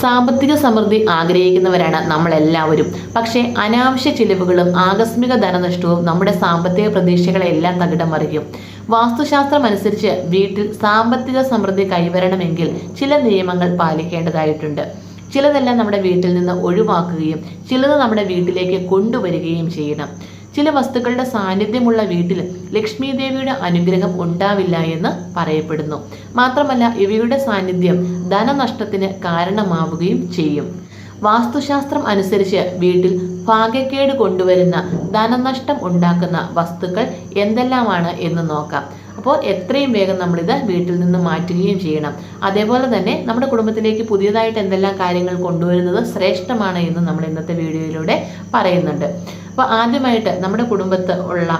സാമ്പത്തിക സമൃദ്ധി ആഗ്രഹിക്കുന്നവരാണ് നമ്മളെല്ലാവരും. പക്ഷേ അനാവശ്യ ചിലവുകളും ആകസ്മിക ധനനഷ്ടവും നമ്മുടെ സാമ്പത്തിക പ്രതീക്ഷകളെല്ലാം തകിടം മറിക്കും. വാസ്തുശാസ്ത്രം അനുസരിച്ച് വീട്ടിൽ സാമ്പത്തിക സമൃദ്ധി കൈവരണമെങ്കിൽ ചില നിയമങ്ങൾ പാലിക്കേണ്ടതായിട്ടുണ്ട്. ചിലതെല്ലാം നമ്മുടെ വീട്ടിൽ നിന്ന് ഒഴിവാക്കുകയും ചിലത് നമ്മുടെ വീട്ടിലേക്ക് കൊണ്ടുവരികയും ചെയ്യണം. ചില വസ്തുക്കളുടെ സാന്നിധ്യമുള്ള വീട്ടിൽ ലക്ഷ്മി ദേവിയുടെ അനുഗ്രഹം ഉണ്ടാവില്ല എന്ന് പറയപ്പെടുന്നു. മാത്രമല്ല ഇവയുടെ സാന്നിധ്യം ധനനഷ്ടത്തിന് കാരണമാവുകയും ചെയ്യും. വാസ്തുശാസ്ത്രം അനുസരിച്ച് വീട്ടിൽ ഭാഗ്യക്കേട് കൊണ്ടുവരുന്ന ധനനഷ്ടം ഉണ്ടാക്കുന്ന വസ്തുക്കൾ എന്തെല്ലാമാണ് എന്ന് നോക്കാം. അപ്പോൾ എത്രയും വേഗം നമ്മളിത് വീട്ടിൽ നിന്ന് മാറ്റുകയും ചെയ്യണം. അതേപോലെ തന്നെ നമ്മുടെ കുടുംബത്തിലേക്ക് പുതിയതായിട്ട് എന്തെല്ലാം കാര്യങ്ങൾ കൊണ്ടുവരുന്നത് ശ്രേഷ്ഠമാണ് എന്ന് നമ്മൾ ഇന്നത്തെ വീഡിയോയിലൂടെ പറയുന്നുണ്ട്. അപ്പോൾ ആദ്യമായിട്ട് നമ്മുടെ കുടുംബത്ത് ഉള്ള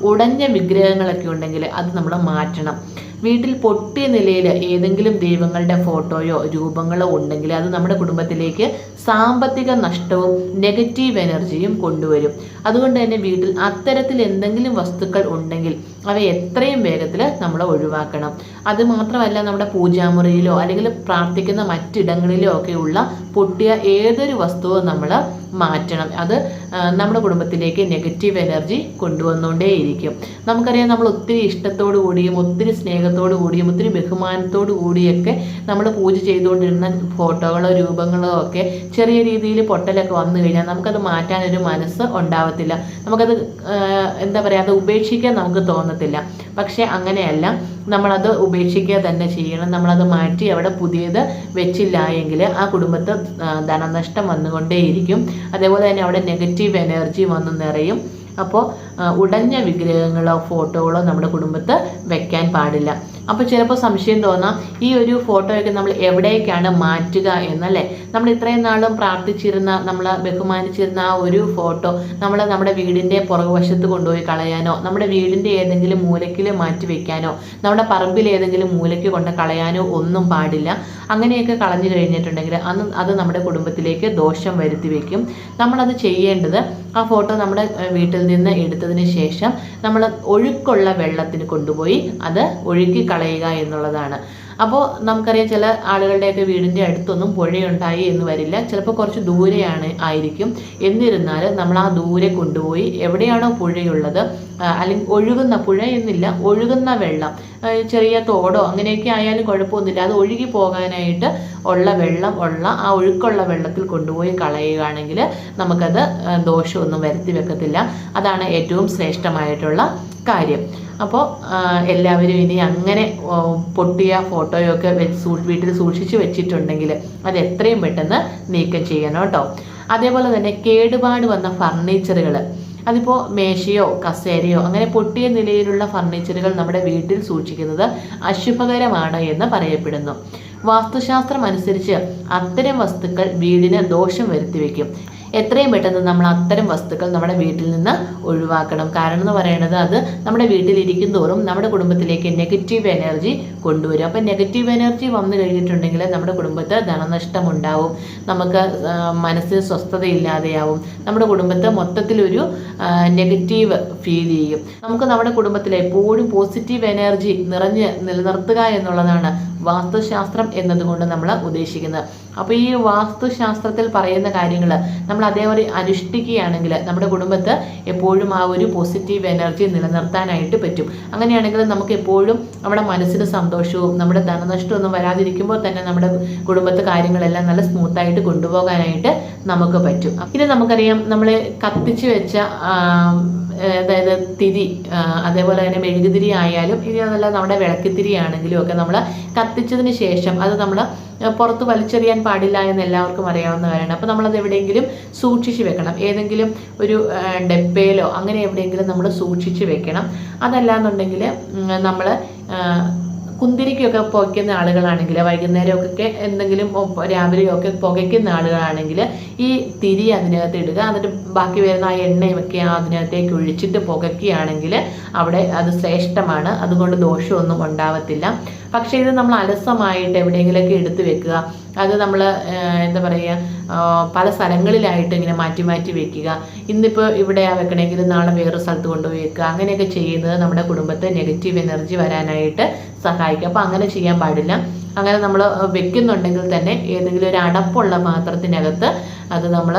ഉടഞ്ഞ വിഗ്രഹങ്ങളൊക്കെ ഉണ്ടെങ്കിൽ അത് നമ്മൾ മാറ്റണം. വീട്ടിൽ പൊട്ടിയ നിലയിൽ ഏതെങ്കിലും ദൈവങ്ങളുടെ ഫോട്ടോയോ രൂപങ്ങളോ ഉണ്ടെങ്കിൽ അത് നമ്മുടെ കുടുംബത്തിലേക്ക് സാമ്പത്തിക നഷ്ടവും നെഗറ്റീവ് എനർജിയും കൊണ്ടുവരും. അതുകൊണ്ട് തന്നെ വീട്ടിൽ അത്തരത്തിൽ എന്തെങ്കിലും വസ്തുക്കൾ ഉണ്ടെങ്കിൽ അവ എത്രയും വേഗത്തിൽ നമ്മൾ ഒഴിവാക്കണം. അത് മാത്രമല്ല നമ്മുടെ പൂജാമുറിയിലോ അല്ലെങ്കിൽ പ്രാർത്ഥിക്കുന്ന മറ്റിടങ്ങളിലോ ഒക്കെ ഉള്ള പൊട്ടിയ ഏതൊരു വസ്തുവും നമ്മൾ മാറ്റണം. അത് നമ്മുടെ കുടുംബത്തിലേക്ക് നെഗറ്റീവ് എനർജി കൊണ്ടുവന്നുകൊണ്ടേയിരിക്കും. നമുക്കറിയാം, നമ്മൾ ഒത്തിരി ഇഷ്ടത്തോടു കൂടിയും ഒത്തിരി സ്നേഹത്തോടു കൂടിയും ഒത്തിരി ബഹുമാനത്തോടു കൂടിയൊക്കെ നമ്മൾ പൂജ ചെയ്തുകൊണ്ടിരുന്ന ഫോട്ടോകളോ രൂപങ്ങളോ ഒക്കെ ചെറിയ രീതിയിൽ പൊട്ടലൊക്കെ വന്നു കഴിഞ്ഞാൽ നമുക്കത് മാറ്റാനൊരു മനസ്സ് ഉണ്ടാവത്തില്ല. നമുക്കത് എന്താ പറയുക, അത് ഉപേക്ഷിക്കാൻ നമുക്ക് തോന്നത്തില്ല. പക്ഷെ അങ്ങനെയല്ല, നമ്മളത് ഉപേക്ഷിക്കുക തന്നെ ചെയ്യണം. നമ്മളത് മാറ്റി അവിടെ പുതിയത് വെച്ചില്ല എങ്കിൽ ആ കുടുംബത്ത് ധനനഷ്ടം വന്നുകൊണ്ടേയിരിക്കും. അതേപോലെ തന്നെ അവിടെ നെഗറ്റീവ് എനർജി വന്ന് നിറയും. അപ്പോൾ ഉടഞ്ഞ വിഗ്രഹങ്ങളോ ഫോട്ടോകളോ നമ്മുടെ കുടുംബത്ത് വെക്കാൻ പാടില്ല. അപ്പോൾ ചിലപ്പോൾ സംശയം തോന്നാം, ഈ ഒരു ഫോട്ടോയൊക്കെ നമ്മൾ എവിടേക്കാണ് മാറ്റുക എന്നല്ലേ. നമ്മൾ ഇത്രയും നാളും പ്രാർത്ഥിച്ചിരുന്ന, നമ്മൾ ബഹുമാനിച്ചിരുന്ന ആ ഒരു ഫോട്ടോ നമ്മൾ നമ്മുടെ വീടിൻ്റെ പുറകുവശത്ത് കൊണ്ടുപോയി കളയാനോ, നമ്മുടെ വീടിൻ്റെ ഏതെങ്കിലും മൂലയ്ക്കിൽ മാറ്റി വെക്കാനോ, നമ്മുടെ പറമ്പിൽ ഏതെങ്കിലും മൂലയ്ക്ക് കൊണ്ട് കളയാനോ ഒന്നും പാടില്ല. അങ്ങനെയൊക്കെ കളഞ്ഞു കഴിഞ്ഞിട്ടുണ്ടെങ്കിൽ അത് നമ്മുടെ കുടുംബത്തിലേക്ക് ദോഷം വരുത്തി വയ്ക്കും. നമ്മളത് ചെയ്യേണ്ടത്, ആ ഫോട്ടോ നമ്മുടെ വീട്ടിൽ നിന്ന് എടുത്തതിന് ശേഷം നമ്മൾ ഒഴുക്കുള്ള വെള്ളത്തിന് കൊണ്ടുപോയി അത് ഒഴുക്കി കളയുക എന്നുള്ളതാണ്. അപ്പോൾ നമുക്കറിയാം, ചില ആളുകളുടെയൊക്കെ വീടിൻ്റെ അടുത്തൊന്നും പുഴയുണ്ടായി എന്ന് വരില്ല. ചിലപ്പോൾ കുറച്ച് ദൂരെയാണ് ആയിരിക്കും. എന്നിരുന്നാലും നമ്മൾ ആ ദൂരെ കൊണ്ടുപോയി എവിടെയാണോ പുഴയുള്ളത്, അല്ലെങ്കിൽ ഒഴുകുന്ന പുഴ എന്നില്ല, ഒഴുകുന്ന വെള്ളം, ചെറിയ തോടോ അങ്ങനെയൊക്കെ ആയാലും കുഴപ്പമൊന്നുമില്ല, അത് ഒഴുകി പോകാനായിട്ട് ഉള്ള വെള്ളം ഉള്ള ആ ഒഴുക്കുള്ള വെള്ളത്തിൽ കൊണ്ടുപോയി കളയുകയാണെങ്കിൽ നമുക്കത് ദോഷമൊന്നും വരുത്തി വെക്കത്തില്ല. അതാണ് ഏറ്റവും ശ്രേഷ്ഠമായിട്ടുള്ള കാര്യം. അപ്പോൾ എല്ലാവരും ഇനി അങ്ങനെ പൊട്ടിയ ഫോട്ടോയൊക്കെ വീട്ടിൽ സൂക്ഷിച്ച് വെച്ചിട്ടുണ്ടെങ്കിൽ അത് എത്രയും പെട്ടെന്ന് നീക്കം ചെയ്യണം കേട്ടോ. അതേപോലെ തന്നെ കേടുപാട് വന്ന ഫർണിച്ചറുകൾ, അതിപ്പോൾ മേശയോ കസേരയോ അങ്ങനെ പൊട്ടിയ നിലയിലുള്ള ഫർണിച്ചറുകൾ നമ്മുടെ വീട്ടിൽ സൂക്ഷിക്കുന്നത് അശുഭകരമാണ് എന്ന് പറയപ്പെടുന്നു. വാസ്തുശാസ്ത്രം അനുസരിച്ച് അത്തരം വസ്തുക്കൾ വീടിന് ദോഷം വരുത്തി വയ്ക്കും. എത്രയും പെട്ടെന്ന് നമ്മൾ അത്തരം വസ്തുക്കൾ നമ്മുടെ വീട്ടിൽ നിന്ന് ഒഴിവാക്കണം. കാരണം എന്ന് പറയുന്നത്, അത് നമ്മുടെ വീട്ടിലിരിക്കും തോറും നമ്മുടെ കുടുംബത്തിലേക്ക് നെഗറ്റീവ് എനർജി കൊണ്ടുവരും. അപ്പം നെഗറ്റീവ് എനർജി വന്നു കഴിഞ്ഞിട്ടുണ്ടെങ്കിൽ നമ്മുടെ കുടുംബത്തിൽ ധനനഷ്ടം ഉണ്ടാവും, നമുക്ക് മനസ്സിന് സ്വസ്ഥതയില്ലാതെയാവും, നമ്മുടെ കുടുംബത്തെ മൊത്തത്തിലൊരു നെഗറ്റീവ് ഫീൽ ചെയ്യും. നമുക്ക് നമ്മുടെ കുടുംബത്തിൽ എപ്പോഴും പോസിറ്റീവ് എനർജി നിറഞ്ഞ് നിലനിർത്തുക എന്നുള്ളതാണ് വാസ്തുശാസ്ത്രം എന്നതുകൊണ്ട് നമ്മൾ ഉദ്ദേശിക്കുന്നത്. അപ്പോൾ ഈ വാസ്തുശാസ്ത്രത്തിൽ പറയുന്ന കാര്യങ്ങൾ നമ്മൾ അതേപോലെ അനുഷ്ഠിക്കുകയാണെങ്കിൽ നമ്മുടെ കുടുംബത്ത് എപ്പോഴും ആ ഒരു പോസിറ്റീവ് എനർജി നിലനിർത്താനായിട്ട് പറ്റും. അങ്ങനെയാണെങ്കിൽ നമുക്ക് എപ്പോഴും നമ്മുടെ മനസ്സിന് സന്തോഷവും നമ്മുടെ ധനനഷ്ടമൊന്നും വരാതിരിക്കുമ്പോൾ തന്നെ നമ്മുടെ കുടുംബത്തെ കാര്യങ്ങളെല്ലാം നല്ല സ്മൂത്തായിട്ട് കൊണ്ടുപോകാനായിട്ട് നമുക്ക് പറ്റും. ഇത് നമുക്കറിയാം, നമ്മൾ കത്തിച്ച് വെച്ച അതായത് തിരി, അതേപോലെ തന്നെ മെഴുകുതിരി ആയാലും ഇനി അതല്ല നമ്മുടെ വിളക്കുതിരി ആണെങ്കിലും ഒക്കെ നമ്മൾ കത്തിച്ചതിന് ശേഷം അത് നമ്മൾ പുറത്ത് വലിച്ചെറിയാൻ പാടില്ല എന്ന് എല്ലാവർക്കും അറിയാവുന്ന കാര്യമാണ്. അപ്പോൾ നമ്മളത് എവിടെയെങ്കിലും സൂക്ഷിച്ച് വെക്കണം. ഏതെങ്കിലും ഒരു ഡപ്പയിലോ അങ്ങനെ എവിടെയെങ്കിലും നമ്മൾ സൂക്ഷിച്ച് വെക്കണം. അതല്ലാന്നുണ്ടെങ്കിൽ നമ്മൾ കുന്തിരിക്കൊക്കെ പുകയ്ക്കുന്ന ആളുകളാണെങ്കിൽ, വൈകുന്നേരമൊക്കെ എന്തെങ്കിലും രാവിലെയൊക്കെ പുകയ്ക്കുന്ന ആളുകളാണെങ്കിൽ ഈ തിരി അതിനകത്ത് ഇടുക. എന്നിട്ട് ബാക്കി വരുന്ന ആ എണ്ണയൊക്കെ അതിനകത്തേക്ക് ഒഴിച്ചിട്ട് പുകയ്ക്കുകയാണെങ്കിൽ അവിടെ അത് ശ്രേഷ്ഠമാണ്. അതുകൊണ്ട് ദോഷമൊന്നും ഉണ്ടാവത്തില്ല. പക്ഷേ ഇത് നമ്മൾ അലസമായിട്ട് എവിടെയെങ്കിലുമൊക്കെ എടുത്തു വെക്കുക, അത് നമ്മൾ എന്താ പറയുക പല സ്ഥലങ്ങളിലായിട്ട് ഇങ്ങനെ മാറ്റി മാറ്റി വെക്കുക. ഇന്നിപ്പോൾ ഇവിടെ വെക്കണമെങ്കിൽ നാളെ വേറൊരു സ്ഥലത്ത് കൊണ്ടുപോയി വെക്കുക. അങ്ങനെയൊക്കെ ചെയ്യുന്നത് നമ്മുടെ കുടുംബത്തെ നെഗറ്റീവ് എനർജി വരാനായിട്ട് സഹായിക്കും. അപ്പോൾ അങ്ങനെ ചെയ്യാൻ പാടില്ല. അങ്ങനെ നമ്മൾ വെക്കുന്നുണ്ടെങ്കിൽ തന്നെ ഏതെങ്കിലും ഒരു അടപ്പുള്ള പാത്രത്തിനകത്ത് അത് നമ്മൾ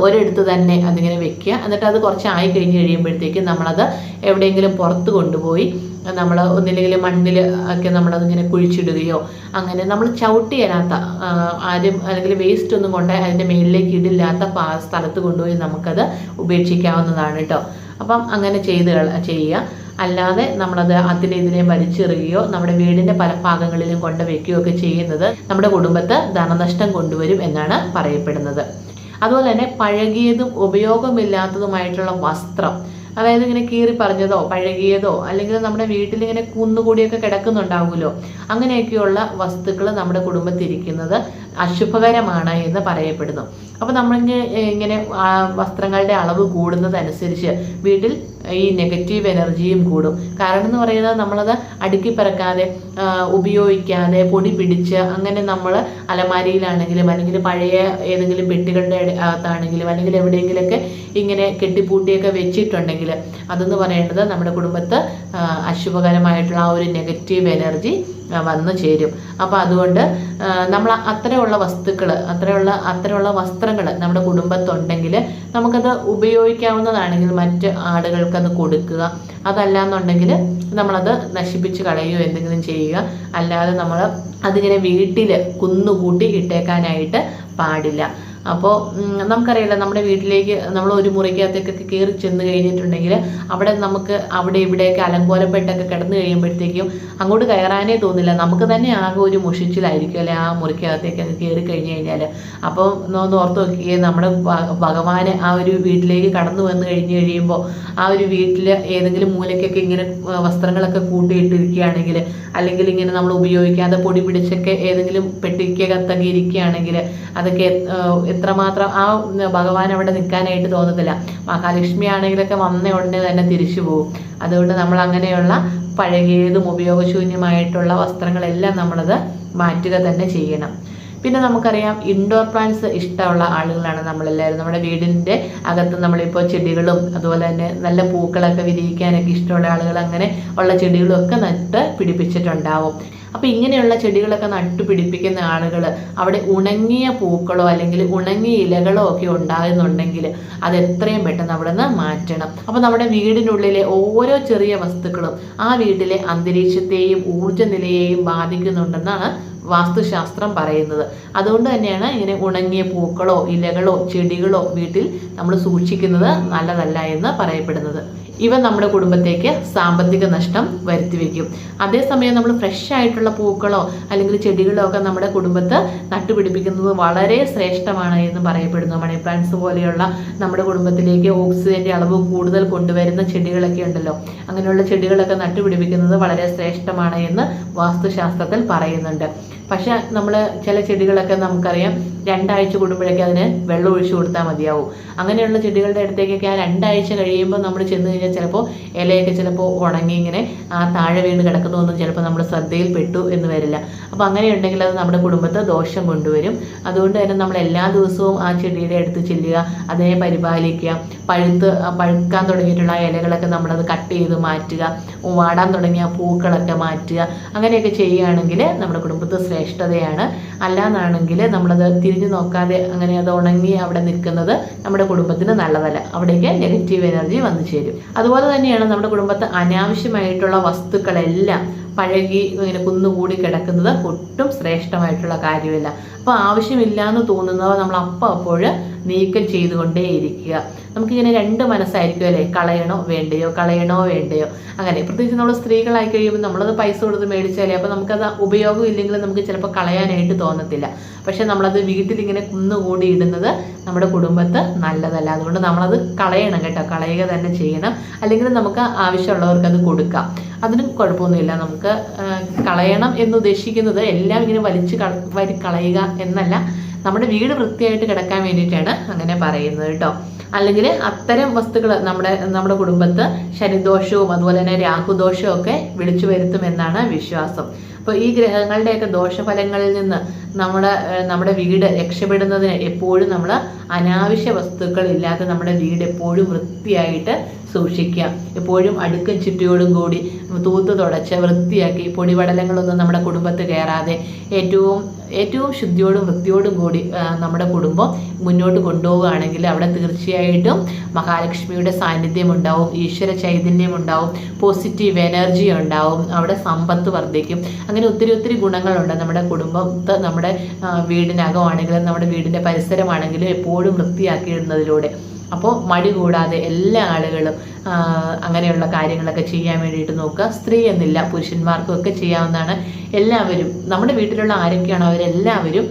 ഒരിടത്ത് തന്നെ അതിങ്ങനെ വെക്കുക. എന്നിട്ട് അത് കുറച്ചായി കഴിഞ്ഞ് കഴിയുമ്പോഴത്തേക്കും നമ്മളത് എവിടെയെങ്കിലും പുറത്ത് കൊണ്ടുപോയി നമ്മൾ ഒന്നില്ലെങ്കിൽ മണ്ണിൽ ഒക്കെ നമ്മളതിങ്ങനെ കുഴിച്ചിടുകയോ അങ്ങനെ നമ്മൾ ചവിട്ടിയിടാത്ത ആദ്യം അല്ലെങ്കിൽ വേസ്റ്റ് ഒന്നും കൊണ്ട് അതിൻ്റെ മേലിലേക്ക് ഇടില്ലാത്ത സ്ഥലത്ത് കൊണ്ടുപോയി നമുക്കത് ഉപേക്ഷിക്കാവുന്നതാണ് കേട്ടോ. അപ്പം അങ്ങനെ ചെയ്യുക. അല്ലാതെ നമ്മളത് അതിനെതിരെ വലിച്ചെറിയുകയോ നമ്മുടെ വീടിൻ്റെ പല ഭാഗങ്ങളിലും കൊണ്ട് വെക്കുകയോ ഒക്കെ ചെയ്യുന്നത് നമ്മുടെ കുടുംബത്ത് ധനനഷ്ടം കൊണ്ടുവരും എന്നാണ് പറയപ്പെടുന്നത്. അതുപോലെ തന്നെ പഴകിയതും ഉപയോഗമില്ലാത്തതുമായിട്ടുള്ള വസ്ത്രം, അതായത് ഇങ്ങനെ കീറി പറഞ്ഞതോ പഴകിയതോ അല്ലെങ്കിൽ നമ്മുടെ വീട്ടിലിങ്ങനെ കുന്നുകൂടിയൊക്കെ കിടക്കുന്നുണ്ടാവുമല്ലോ, അങ്ങനെയൊക്കെയുള്ള വസ്തുക്കൾ നമ്മുടെ കുടുംബത്തിരിക്കുന്നത് അശുഭകരമാണ് എന്ന് പറയപ്പെടുന്നു. അപ്പോൾ നമ്മളിങ്ങനെ വസ്ത്രങ്ങളുടെ അളവ് കൂടുന്നതനുസരിച്ച് വീട്ടിൽ ഈ നെഗറ്റീവ് എനർജിയും കൂടും. കാരണം എന്ന് പറയുന്നത് നമ്മളത് അടുക്കി പറക്കാതെ ഉപയോഗിക്കാതെ പൊടി പിടിച്ച് അങ്ങനെ നമ്മൾ അലമാരിയിലാണെങ്കിലും അല്ലെങ്കിൽ പഴയ ഏതെങ്കിലും പെട്ടികളുടെ അകത്താണെങ്കിലും അല്ലെങ്കിൽ എവിടെയെങ്കിലുമൊക്കെ ഇങ്ങനെ കെട്ടിപ്പൂട്ടിയൊക്കെ വെച്ചിട്ടുണ്ടെങ്കിൽ അതെന്ന് പറയുന്നത് നമ്മുടെ കുടുംബത്ത് അശുഭകരമായിട്ടുള്ള ആ ഒരു നെഗറ്റീവ് എനർജി വന്നു ചേരും. അപ്പോൾ അതുകൊണ്ട് നമ്മൾ അത്തരമുള്ള വസ്തുക്കൾ അത്തരമുള്ള വസ്ത്രങ്ങൾ നമ്മുടെ കുടുംബത്തുണ്ടെങ്കിൽ നമുക്കത് ഉപയോഗിക്കാവുന്നതാണെങ്കിൽ മറ്റ് ആളുകൾക്കത് കൊടുക്കുക. അതല്ല എന്നുണ്ടെങ്കിൽ നമ്മളത് നശിപ്പിച്ച് കളയുകയോ എന്തെങ്കിലും ചെയ്യുക. അല്ലാതെ നമ്മൾ അതിങ്ങനെ വീട്ടിൽ കുന്നുകൂട്ടി ഇട്ടേക്കാനായിട്ട് പാടില്ല. അപ്പോൾ നമുക്കറിയില്ല, നമ്മുടെ വീട്ടിലേക്ക് നമ്മൾ ഒരു മുറിക്കകത്തേക്കൊക്കെ കയറി ചെന്ന് കഴിഞ്ഞിട്ടുണ്ടെങ്കിൽ അവിടെ നമുക്ക് അവിടെ ഇവിടെയൊക്കെ അലങ്കോലപ്പെട്ടൊക്കെ കിടന്നു കഴിയുമ്പോഴത്തേക്കും അങ്ങോട്ട് കയറാനേ തോന്നില്ല. നമുക്ക് തന്നെ ആകെ ഒരു മുഷിച്ചിലായിരിക്കും അല്ലെ ആ മുറിക്കകത്തേക്കൊക്കെ കയറി കഴിഞ്ഞ് കഴിഞ്ഞാൽ. അപ്പോൾ ഒന്ന് ഓർത്ത് നോക്കിയേ, നമ്മുടെ ഭഗവാന് ആ ഒരു വീട്ടിലേക്ക് കടന്നു വന്ന് കഴിഞ്ഞ് കഴിയുമ്പോൾ ആ ഒരു വീട്ടിൽ ഏതെങ്കിലും മൂലയ്ക്കൊക്കെ ഇങ്ങനെ വസ്ത്രങ്ങളൊക്കെ കൂട്ടിയിട്ടിരിക്കുകയാണെങ്കിൽ അല്ലെങ്കിൽ ഇങ്ങനെ നമ്മൾ ഉപയോഗിക്കാതെ പൊടി പിടിച്ചൊക്കെ ഏതെങ്കിലും പെട്ടിക്കകത്തൊക്കെ ഇരിക്കുകയാണെങ്കിൽ അതൊക്കെ എത്രമാത്രം ആ ഭഗവാൻ അവിടെ നിൽക്കാനായിട്ട് തോന്നത്തില്ല. മഹാലക്ഷ്മി ആണെങ്കിലൊക്കെ വന്ന ഉടനെ തന്നെ തിരിച്ചു പോകും. അതുകൊണ്ട് നമ്മൾ അങ്ങനെയുള്ള പഴകിയതും ഉപയോഗശൂന്യമായിട്ടുള്ള വസ്ത്രങ്ങളെല്ലാം നമ്മളത് മാറ്റുക തന്നെ ചെയ്യണം. പിന്നെ നമുക്കറിയാം, ഇൻഡോർ പ്ലാന്റ്സ് ഇഷ്ടമുള്ള ആളുകളാണ് നമ്മളെല്ലാവരും. നമ്മുടെ വീടിൻ്റെ അകത്ത് നമ്മളിപ്പോൾ ചെടികളും അതുപോലെ തന്നെ നല്ല പൂക്കളൊക്കെ വിരിയിക്കാനൊക്കെ ഇഷ്ടമുള്ള ആളുകൾ അങ്ങനെ ഉള്ള ചെടികളും ഒക്കെ നട്ട് പിടിപ്പിച്ചിട്ടുണ്ടാവും. അപ്പോൾ ഇങ്ങനെയുള്ള ചെടികളൊക്കെ നട്ടുപിടിപ്പിക്കുന്ന ആളുകൾ അവിടെ ഉണങ്ങിയ പൂക്കളോ അല്ലെങ്കിൽ ഉണങ്ങിയ ഇലകളോ ഒക്കെ ഉണ്ടാകുന്നുണ്ടെങ്കിൽ അത് എത്രയും പെട്ടെന്ന് അവിടെ നിന്ന് മാറ്റണം. അപ്പോൾ നമ്മുടെ വീടിനുള്ളിലെ ഓരോ ചെറിയ വസ്തുക്കളും ആ വീട്ടിലെ അന്തരീക്ഷത്തെയും ഊർജ്ജ നിലയെയും ബാധിക്കുന്നുണ്ടെന്നാണ് വാസ്തുശാസ്ത്രം പറയുന്നത്. അതുകൊണ്ട് തന്നെയാണ് ഇങ്ങനെ ഉണങ്ങിയ പൂക്കളോ ഇലകളോ ചെടികളോ വീട്ടിൽ നമ്മൾ സൂക്ഷിക്കുന്നത് നല്ലതല്ല എന്ന് പറയപ്പെടുന്നത്. ഇവ നമ്മുടെ കുടുംബത്തേക്ക് സാമ്പത്തിക നഷ്ടം വരുത്തിവെക്കും. അതേസമയം നമ്മൾ ഫ്രഷ് ആയിട്ടുള്ള പൂക്കളോ അല്ലെങ്കിൽ ചെടികളോ ഒക്കെ നമ്മുടെ കുടുംബത്ത് നട്ടുപിടിപ്പിക്കുന്നത് വളരെ ശ്രേഷ്ഠമാണ് എന്ന് പറയപ്പെടുന്നു. മണി പ്ലാന്റ്സ് പോലെയുള്ള നമ്മുടെ കുടുംബത്തിലേക്ക് ഓക്സിജന്റെ അളവ് കൂടുതൽ കൊണ്ടുവരുന്ന ചെടികളൊക്കെ ഉണ്ടല്ലോ, അങ്ങനെയുള്ള ചെടികളൊക്കെ നട്ടുപിടിപ്പിക്കുന്നത് വളരെ ശ്രേഷ്ഠമാണ് എന്ന് വാസ്തുശാസ്ത്രത്തിൽ പറയുന്നുണ്ട്. പക്ഷെ നമ്മൾ ചില ചെടികളൊക്കെ നമുക്കറിയാം 2 ആഴ്ച കൂടുമ്പോഴേക്കും അതിന് വെള്ളം ഒഴിച്ചു കൊടുത്താൽ മതിയാവും. അങ്ങനെയുള്ള ചെടികളുടെ അടുത്തേക്കൊക്കെ ആ 2 ആഴ്ച കഴിയുമ്പോൾ നമ്മൾ ചെന്ന് കഴിഞ്ഞാൽ ചിലപ്പോൾ ഇലയൊക്കെ ചിലപ്പോൾ ഉണങ്ങി ഇങ്ങനെ ആ താഴെ വീണ് കിടക്കുന്നതൊന്നും ചിലപ്പോൾ നമ്മൾ ശ്രദ്ധയിൽപ്പെട്ടു എന്ന് വരില്ല. അപ്പോൾ അങ്ങനെയുണ്ടെങ്കിൽ അത് നമ്മുടെ കുടുംബത്തെ ദോഷം കൊണ്ടുവരും. അതുകൊണ്ട് തന്നെ നമ്മൾ എല്ലാ ദിവസവും ആ ചെടിയുടെ അടുത്ത് ചെല്ലുക, അതിനെ പരിപാലിക്കുക. പഴുക്കാൻ തുടങ്ങിയിട്ടുള്ള ഇലകളൊക്കെ നമ്മളത് കട്ട് ചെയ്ത് മാറ്റുക, വാടാൻ തുടങ്ങിയ പൂക്കളൊക്കെ മാറ്റുക. അങ്ങനെയൊക്കെ ചെയ്യുകയാണെങ്കിൽ നമ്മുടെ കുടുംബത്തെ ശ്രേഷ്ഠതയാണ്. അല്ലാന്നാണെങ്കിൽ നമ്മളത് തിരിഞ്ഞു നോക്കാതെ അങ്ങനെ അത് ഉണങ്ങി അവിടെ നിൽക്കുന്നത് നമ്മുടെ കുടുംബത്തിന് നല്ലതല്ല. അവിടേക്ക് നെഗറ്റീവ് എനർജി വന്നു ചേരും. അതുപോലെ തന്നെയാണ് നമ്മുടെ കുടുംബത്ത് അനാവശ്യമായിട്ടുള്ള വസ്തുക്കളെല്ലാം പഴകി ഇങ്ങനെ കുന്നുകൂടി കിടക്കുന്നത് ഒട്ടും ശ്രേഷ്ഠമായിട്ടുള്ള കാര്യമില്ല. അപ്പോൾ ആവശ്യമില്ല എന്ന് തോന്നുന്നവ നമ്മൾ അപ്പോൾ നീക്കം ചെയ്തുകൊണ്ടേയിരിക്കുക. നമുക്കിങ്ങനെ 2 മനസ്സായിരിക്കും അല്ലേ, കളയണോ വേണ്ടയോ അങ്ങനെ. പ്രത്യേകിച്ച് നമ്മൾ സ്ത്രീകളായി കഴിയുമ്പോൾ നമ്മളത് പൈസ കൊടുത്ത് മേടിച്ചാലേ അപ്പോൾ നമുക്കത് ഉപയോഗം ഇല്ലെങ്കിൽ നമുക്ക് ചിലപ്പോൾ കളയാനായിട്ട് തോന്നത്തില്ല. പക്ഷെ നമ്മളത് വീട്ടിലിങ്ങനെ കുന്നുകൂടി ഇടുന്നത് നമ്മുടെ കുടുംബത്ത് നല്ലതല്ല. അതുകൊണ്ട് നമ്മളത് കളയണം കേട്ടോ, കളയുക തന്നെ ചെയ്യണം. അല്ലെങ്കിൽ നമുക്ക് ആവശ്യമുള്ളവർക്ക് അത് കൊടുക്കാം, അതിനും കുഴപ്പമൊന്നുമില്ല. നമുക്ക് കളയണം എന്ന് ഉദ്ദേശിക്കുന്നത് എല്ലാം ഇങ്ങനെ കളയുക എന്നല്ല, നമ്മുടെ വീട് വൃത്തിയായിട്ട് കിടക്കാൻ വേണ്ടിയിട്ടാണ് അങ്ങനെ പറയുന്നത് കേട്ടോ. അല്ലെങ്കിൽ അത്തരം വസ്തുക്കൾ നമ്മുടെ കുടുംബത്ത് ശനിദോഷവും അതുപോലെ തന്നെ രാഹുദോഷവും ഒക്കെ വിളിച്ചു വരുത്തുമെന്നാണ് വിശ്വാസം. അപ്പോൾ ഈ ഗ്രഹങ്ങളുടെയൊക്കെ ദോഷഫലങ്ങളിൽ നിന്ന് നമ്മുടെ വീട് രക്ഷപ്പെടുന്നതിന് എപ്പോഴും നമ്മൾ അനാവശ്യ വസ്തുക്കൾ ഇല്ലാതെ നമ്മുടെ വീട് എപ്പോഴും വൃത്തിയായിട്ട് സൂക്ഷിക്കുക. എപ്പോഴും അടുക്കും ചുറ്റിയോടും കൂടി തൂത്ത് തുടച്ച് വൃത്തിയാക്കി പൊടിപടലങ്ങളൊന്നും നമ്മുടെ കുടുംബത്ത് കയറാതെ ഏറ്റവും ശുദ്ധിയോടും വൃത്തിയോടും കൂടി നമ്മുടെ കുടുംബം മുന്നോട്ട് കൊണ്ടുപോവുകയാണെങ്കിൽ അവിടെ തീർച്ചയായിട്ടും മഹാലക്ഷ്മിയുടെ സാന്നിധ്യം ഉണ്ടാവും, ഈശ്വര ചൈതന്യം ഉണ്ടാവും, പോസിറ്റീവ് എനർജി ഉണ്ടാവും, അവിടെ സമ്പത്ത് വർദ്ധിക്കും. അങ്ങനെ ഒത്തിരി ഗുണങ്ങളുണ്ട് നമ്മുടെ കുടുംബത്തെ, നമ്മുടെ വീടിനകമാണെങ്കിലും നമ്മുടെ വീടിൻ്റെ പരിസരമാണെങ്കിലും എപ്പോഴും വൃത്തിയാക്കിയിടുന്നതിലൂടെ. അപ്പോൾ മടി കൂടാതെ എല്ലാ ആളുകളും അങ്ങനെയുള്ള കാര്യങ്ങളൊക്കെ ചെയ്യാൻ വേണ്ടിയിട്ട് നോക്കുക. സ്ത്രീ എന്നില്ല, പുരുഷന്മാർക്കും ഒക്കെ ചെയ്യാവുന്നതാണ്. എല്ലാവരും നമ്മുടെ വീട്ടിലുള്ള ആരൊക്കെയാണോ അവരെല്ലാവരും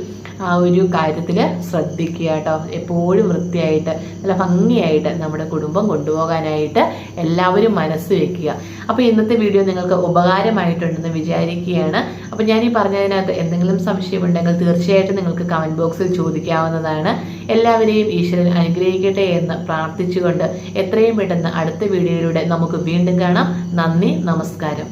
ആ ഒരു കാര്യത്തിൽ ശ്രദ്ധിക്കുക കേട്ടോ. എപ്പോഴും വൃത്തിയായിട്ട് നല്ല ഭംഗിയായിട്ട് നമ്മുടെ കുടുംബം കൊണ്ടുപോകാനായിട്ട് എല്ലാവരും മനസ്സ് വെക്കുക. അപ്പോൾ ഇന്നത്തെ വീഡിയോ നിങ്ങൾക്ക് ഉപകാരമായിട്ടുണ്ടെന്ന് വിചാരിക്കുകയാണ്. അപ്പോൾ ഞാൻ ഈ പറഞ്ഞതിനകത്ത് എന്തെങ്കിലും സംശയമുണ്ടെങ്കിൽ തീർച്ചയായിട്ടും നിങ്ങൾക്ക് കമൻറ്റ് ബോക്സിൽ ചോദിക്കാവുന്നതാണ്. എല്ലാവരെയും ഈശ്വരൻ അനുഗ്രഹിക്കട്ടെ എന്ന് പ്രാർത്ഥിച്ചുകൊണ്ട് എത്രയും പെട്ടെന്ന് അടുത്ത വീഡിയോയിലൂടെ നമുക്ക് വീണ്ടും കാണാം. നന്ദി, നമസ്കാരം.